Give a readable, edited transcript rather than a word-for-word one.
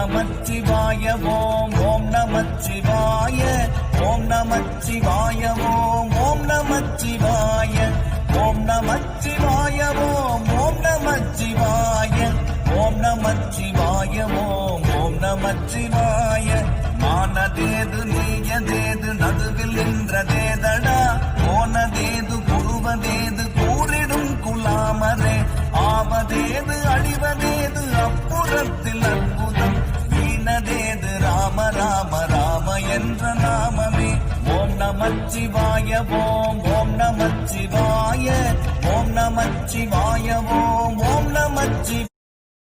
நமச்சிவாய ஓம் ஓம் நமச்சிவாய ஓம் நமச்சிவாய ஓம் ஓம் நமச்சிவாய ஓம் நமச்சிவாய ஓம் ஓம் நமச்சிவாய ஓம் நமச்சிவாய ஓம் ஓம் நமச்சிவாய மானதேது நீயதேது நடுவில் நின்றதேதடா போனதேது புருவதேது கூறிடும் குலாமரே ஆவதேது அழிவதேது அப்புறத்தில் அற்புதம் வீணதேது ராம ராம ராம என்ற நாமமே ஓம் நமச்சிவாய ஓம் ஓம் நமச்சிவாய ஓம் நமச்சிவாய ஓம்